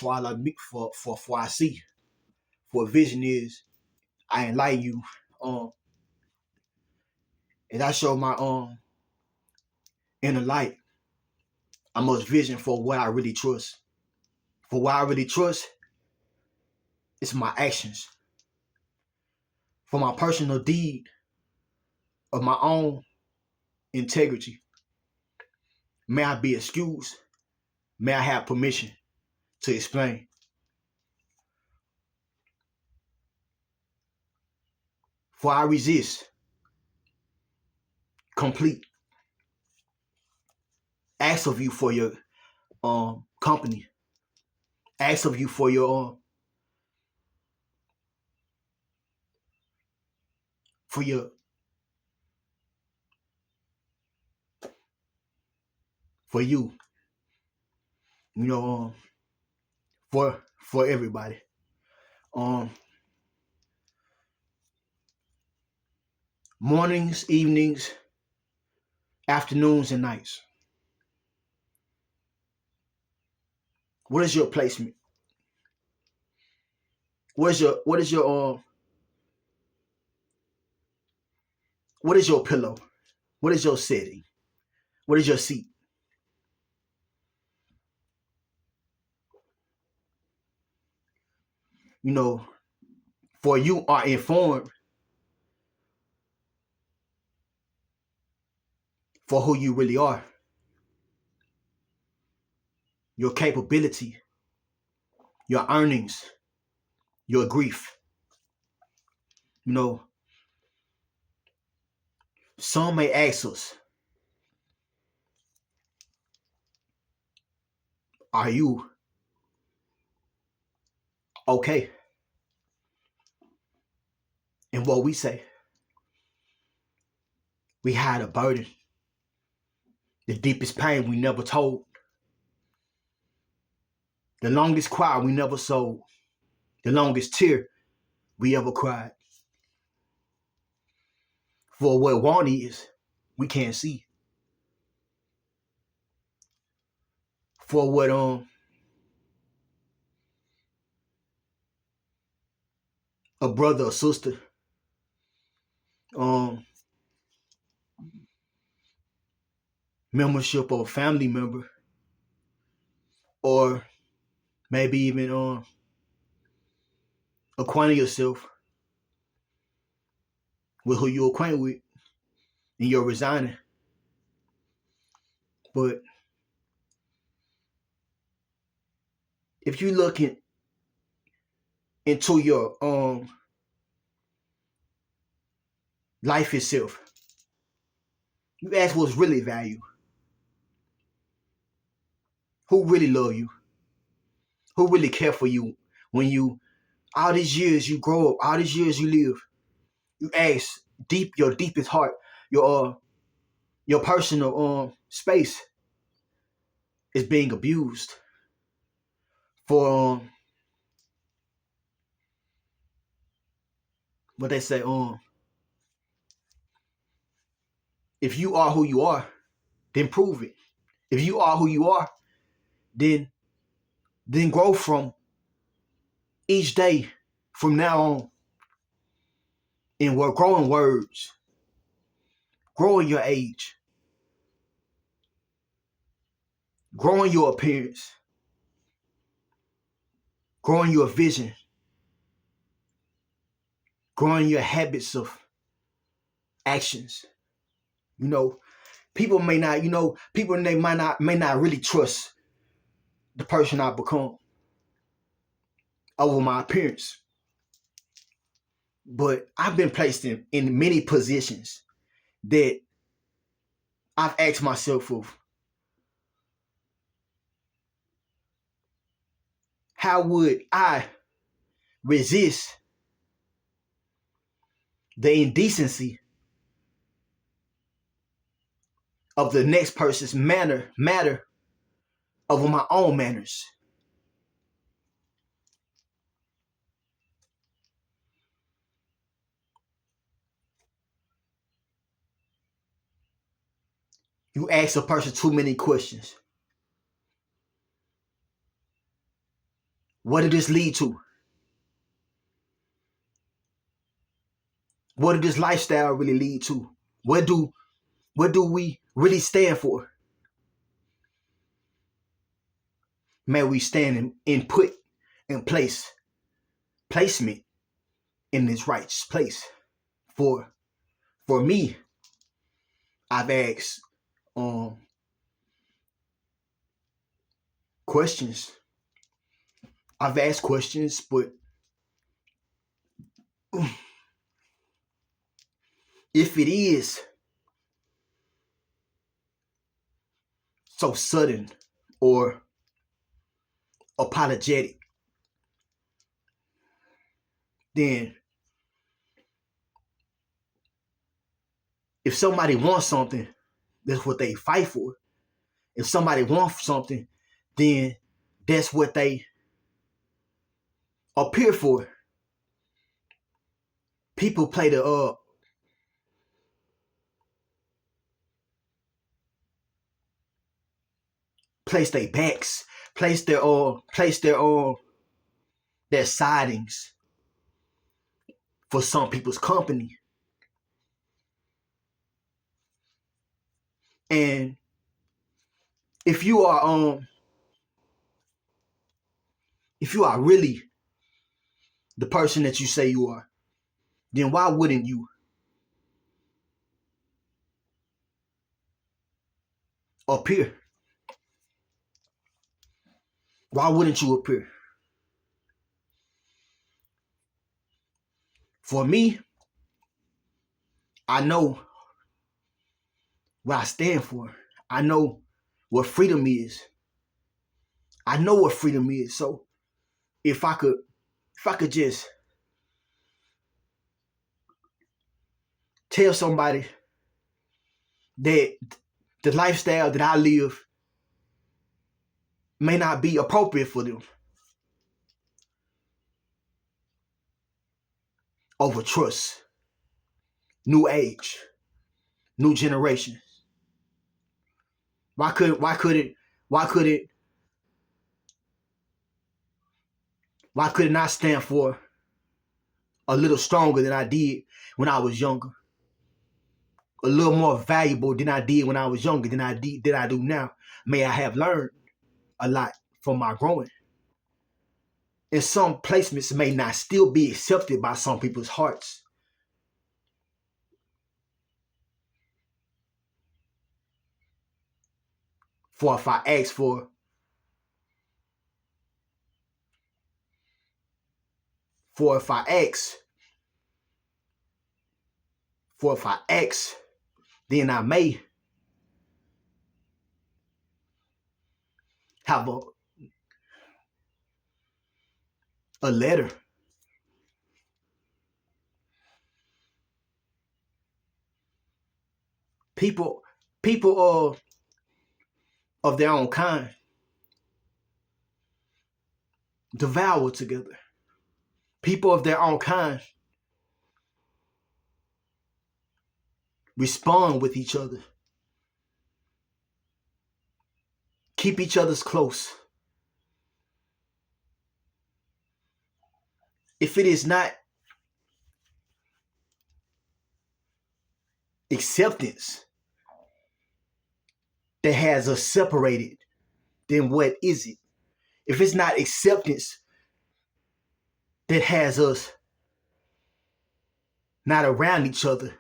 for I see. For vision is I enlighten you. And I show my inner light. I must vision for what I really trust. For what I really trust, it's my actions. For my personal deed of my own integrity. May I be excused? May I have permission to explain? For I resist complete acts of you for your company. Acts of you for your for your for you. You know, for everybody. Um Mornings, evenings, afternoons, and nights. What is your placement? What is your pillow? What is your setting? What is your seat? You know, for you are informed for who you really are, your capability, your earnings, your grief. You know, some may ask us, are you okay? And what we say, we had a burden, the deepest pain we never told, the longest cry we never sold, the longest tear we ever cried. For what want is, we can't see. For what a brother or sister, um, membership of a family member, or maybe even acquainting yourself with who you're acquainted with and you're resigning. But if you're looking into your life itself, you ask what's really value. Who really love you? Who really care for you when you all these years you grow up, all these years you live? You ask your deepest heart, your personal space is being abused for what they say if you are who you are, then prove it. If you are who you are, then grow from each day from now on. And we're growing words, growing your age, growing your appearance, growing your vision, growing your habits of actions. You know, people may not, people they may not really trust the person I become over my appearance. But I've been placed in many positions that I've asked myself of how would I resist the indecency of the next person's matter over my own manners. You ask a person too many questions. What did this lead to? What did this lifestyle really lead to? What do we really stand for? May we stand in put in placement in this righteous place. For me, I've asked questions. I've asked questions, but if it is so sudden or apologetic, then if somebody wants something, that's what they fight for. If somebody wants something, then that's what they appear for. People play the place their backs, place their sidings for some people's company. And if you are really the person that you say you are, then why wouldn't you appear? Why wouldn't you appear? For me, I know what I stand for. I know what freedom is. I know what freedom is. So if I could just tell somebody that the lifestyle that I live may not be appropriate for them, over trust, new age, new generation. Why could it not stand for a little stronger than I did when I was younger? A little more valuable than I did when I was younger than I do now. May I have learned a lot from my growing. And some placements may not still be accepted by some people's hearts. For if I ask for then I may have a letter. People of their own kind devour together. People of their own kind respond with each other. Keep each other's close. If it is not acceptance that has us separated, then what is it? If it's not acceptance that has us not around each other,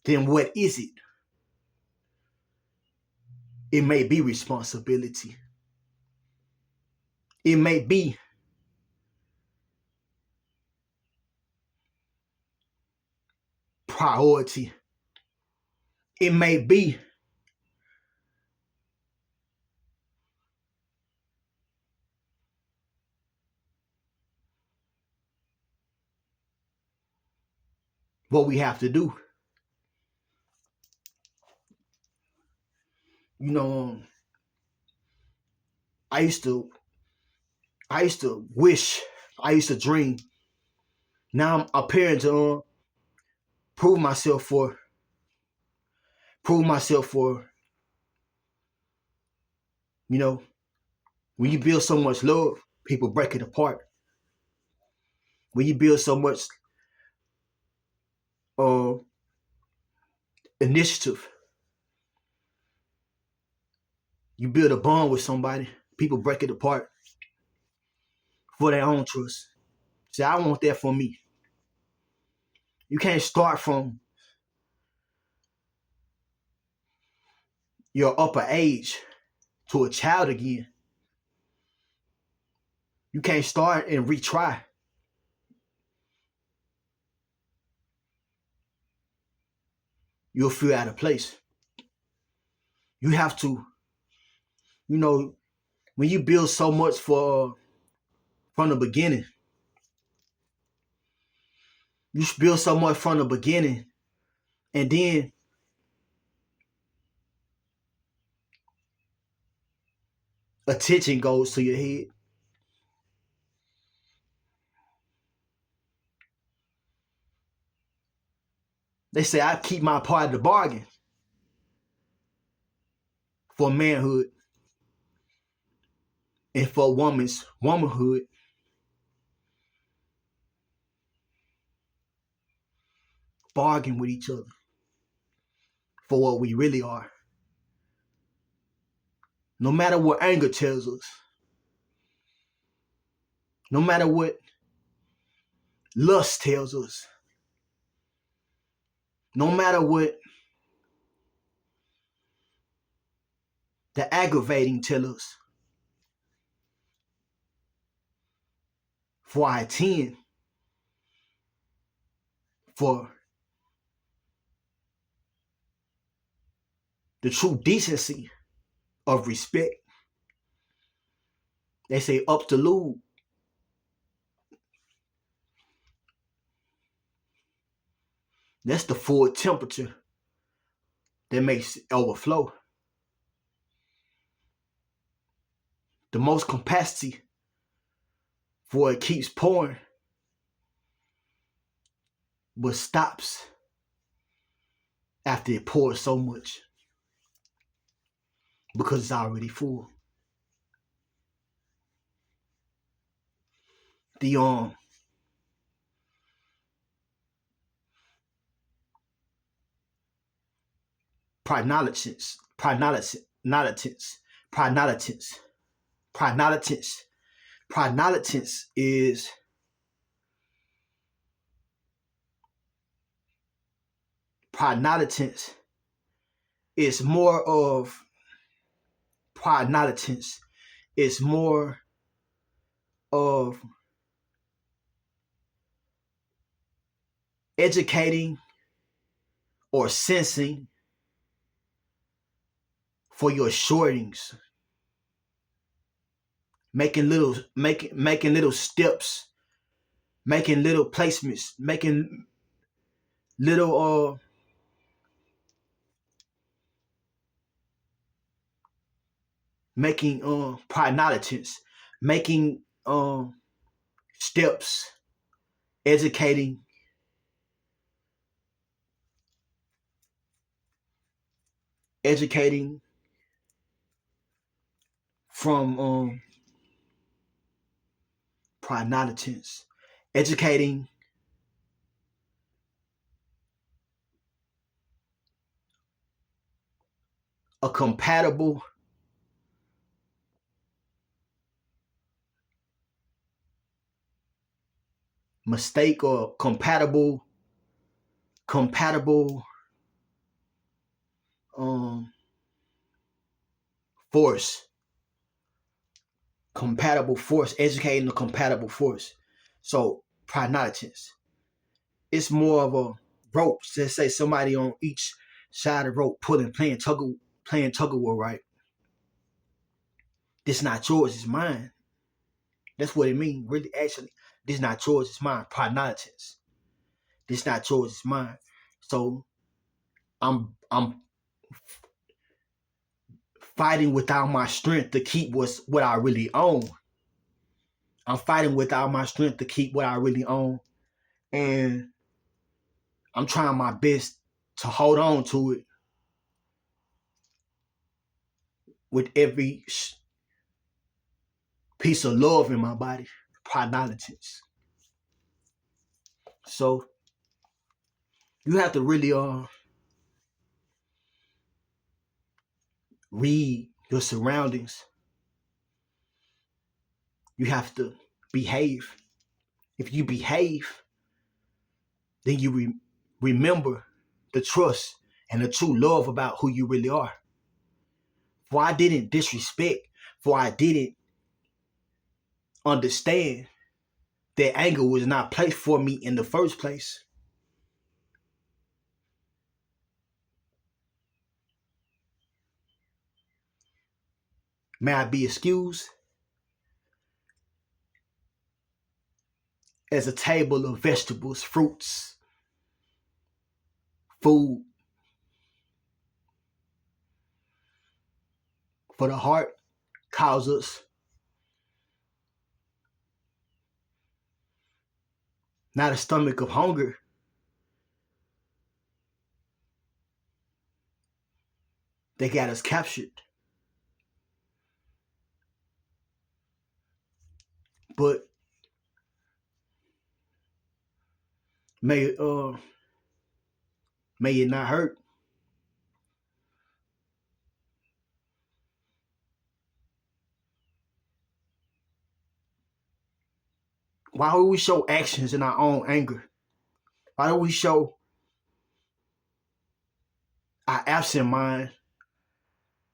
then what is it? It may be responsibility. It may be priority. It may be what we have to do. You know, I used to wish, I used to dream. Now I'm appearing to prove myself for, you know, when you build so much love, People break it apart. When you build so much uh, initiative, you build a bond with somebody, people break it apart for their own trust. See, I want that for me. You can't start from your upper age to a child again. You can't start and retry. You'll feel out of place. You have to, you know, when you build so much from the beginning, you build so much from the beginning, and then attention goes to your head. They say I keep my part of the bargain for manhood and for woman's womanhood. Bargain with each other for what we really are. No matter what anger tells us, no matter what lust tells us, no matter what the aggravating tells us, for I attend for the true decency of respect. They say up to lube. That's the full temperature that makes it overflow. The most capacity for it keeps pouring, but stops after it pours so much because it's already full. The Pronalitance is pronalitance is more of pronalitance is more of educating or sensing for your shortings, making little steps, making little placements, making little making pronalitance, making steps, educating, educating from pronalitance, educating a compatible mistake or compatible um force, educating a compatible force. So pronalitance, it's more of a rope. Let's say somebody on each side of the rope playing tug of war, right? This not yours, it's mine. That's what it means, really, actually. This not yours, it's mine. Pronalitance. This not yours, it's mine. So I'm fighting without my strength to keep what I really own. I'm fighting without my strength to keep what I really own. And I'm trying my best to hold on to it with every piece of love in my body, pronolitance. So you have to really read your surroundings. You have to behave. If you behave, then you remember the trust and the true love about who you really are. For I didn't disrespect, for I didn't understand that anger was not placed for me in the first place. May I be excused? As a table of vegetables, fruits, food for the heart calls us not a stomach of hunger. They got us captured. But may it not hurt. Why do we show actions in our own anger? Why do we show our absent mind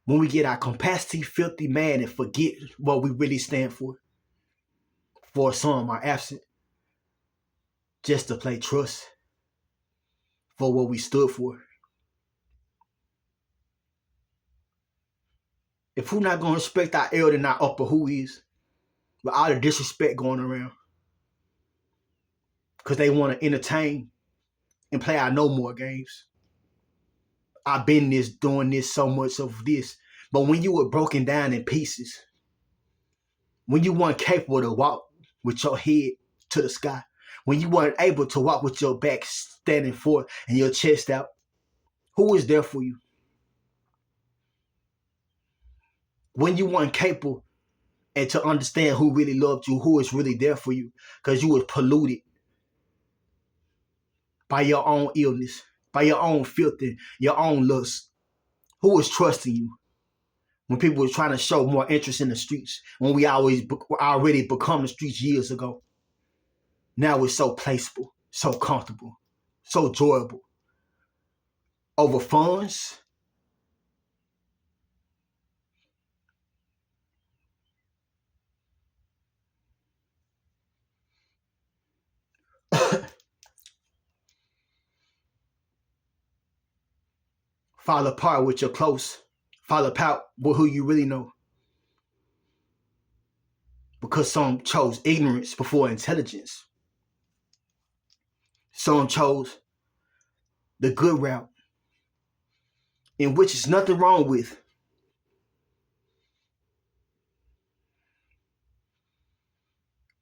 when we get our capacity filthy mad and forget what we really stand for? For some are absent just to play trust for what we stood for. If we're not going to respect our elder and our upper, who is? With all the disrespect going around. Because they want to entertain and play our no more games. I've been this, doing this, so much of this. But when you were broken down in pieces, when you weren't capable to walk with your head to the sky, when you weren't able to walk with your back standing forth and your chest out, who was there for you? When you weren't capable and to understand who really loved you, who was really there for you, because you was polluted by your own illness, by your own filth and your own lust. Who was trusting you? When people were trying to show more interest in the streets, when we already become the streets years ago. Now it's so placeable, so comfortable, so enjoyable. Over funds, fall apart with your close, fall apart with who you really know. Because some chose ignorance before intelligence. Some chose the good route, in which is nothing wrong with.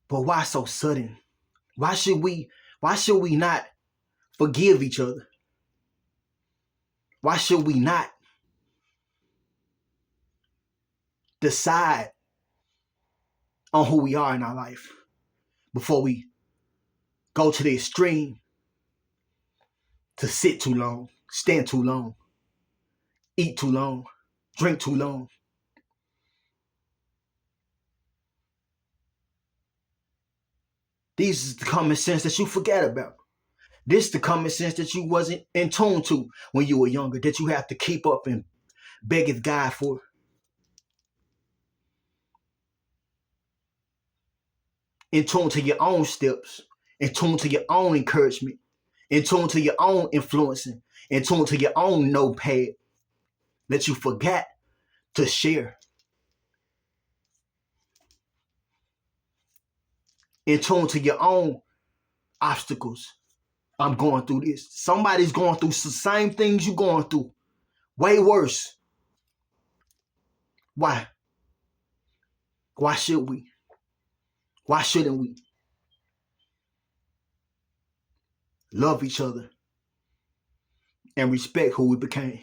But why so sudden? Why should we not forgive each other? Why should we not decide on who we are in our life before we go to the extreme to sit too long, stand too long, eat too long, drink too long? These is the common sense that you forget about. This is the common sense that you wasn't in tune to when you were younger, that you have to keep up and beg his God for. In tune to your own steps, in tune to your own encouragement, in tune to your own influencing, in tune to your own notepad that you forgot to share. In tune to your own obstacles. I'm going through this. Somebody's going through the same things you're going through. Way worse. Why? Why should we? Why shouldn't we love each other and respect who we became?